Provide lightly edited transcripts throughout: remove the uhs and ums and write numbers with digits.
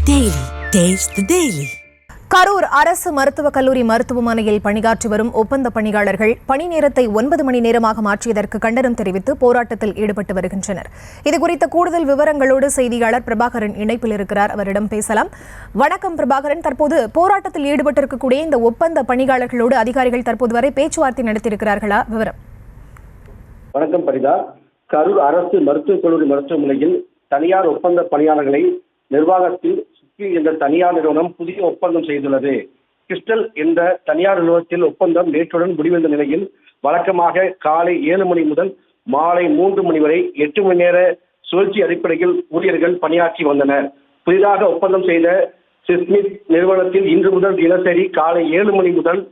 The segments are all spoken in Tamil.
Taste the Daily. கரூர் அரசு மருத்துவக் கல்லூரி மருத்துவமனையில் பணியாற்றி வரும் ஒப்பந்த பணியாளர்கள் பணி நேரத்தை 9 மணி நேரமாக மாற்றியதற்கு கண்டனம் தெரிவித்து போராட்டத்தில் ஈடுபட்டு வருகின்றனர். இதுகுறித்த கூடுதல் விவரங்களோடு செய்தியாளர் பிரபாகரன் இணைப்பில் இருக்கிறார். அவரிடம் பேசலாம். வணக்கம் பிரபாகரன். தற்போது போராட்டத்தில் ஈடுபட்டிருக்கக்கூடிய இந்த ஒப்பந்த பணியாளர்களோடு அதிகாரிகள் தற்போது வரை பேச்சுவார்த்தை நடத்தியிருக்கிறார்களா? விவரம். வணக்கம் பரிதா. கரூர் அரசு மருத்துவக் கல்லூரி மருத்துவமனையில் தனியார் ஒப்பந்த பணியாளர்களை நிர்வாகத்தில் என்ற தனியார் நிறுவனம் புதிய ஒப்பந்தம் செய்துள்ளது. கிறிஸ்டல் என்ற தனியார் நிறுவனத்தில் ஒப்பந்தம் நேற்றுடன் முடிவடைந்த நிலையில் வழக்கமாக காலை 7 மணி முதல் மாலை 3 மணி வரை 8 மணி நேர சுழற்சி அடிப்படையில் ஊழியர்கள் பணியாற்றி வந்தனர். புதிதாக ஒப்பந்தம் செய்த சிஸ்மித் நிறுவனத்தில் இன்று முதல் தினசரி காலை 7 மணி முதல்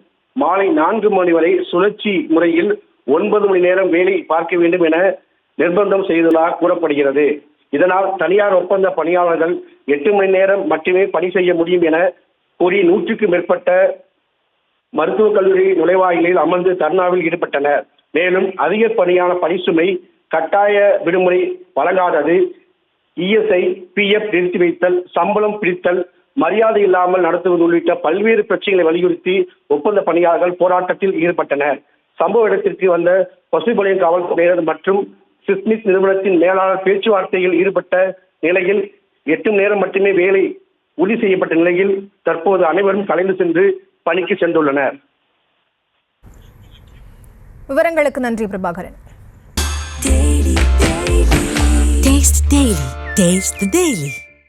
மாலை 4 மணி வரை சுழற்சி முறையில் 9 மணி நேரம் வேலை பார்க்க வேண்டும் என நிர்பந்தம் செய்ததாக கூறப்படுகிறது. இதனால் தனியார் ஒப்பந்த பணியாளர்கள் 8 மணி நேரம் மட்டுமே பணி செய்ய முடியும் என கூறி 100க்கும் மேற்பட்ட மருத்துவக் கல்லூரி நுழைவாயிலில் அமர்ந்து தர்ணாவில் ஈடுபட்டனர். மேலும் அதிக பணிசுமை, கட்டாய விடுமுறை வழங்காதது, இஎஸ்ஐ, பிஎஃப் நிறுத்தி வைத்தல், சம்பளம் பிடித்தல், மரியாதை இல்லாமல் நடத்துவது உள்ளிட்ட பல்வேறு பிரச்சனைகளை வலியுறுத்தி ஒப்பந்த பணியாளர்கள் போராட்டத்தில் ஈடுபட்டனர். சம்பவ இடத்திற்கு வந்த பசுபாளையம் காவல்துறையினர் மற்றும் சிஸ்மித் நிறுவனத்தின் மேலாளர் பேச்சுவார்த்தையில் ஈடுபட்ட நிலையில் 8 மணி நேரம் மட்டுமே வேலை உறுதி செய்யப்பட்ட நிலையில் தற்போது அனைவரும் கலைந்து சென்று பணிக்கு சென்றுள்ளனர். விவரங்களுக்கு நன்றி பிரபாகரன். Taste the Daily.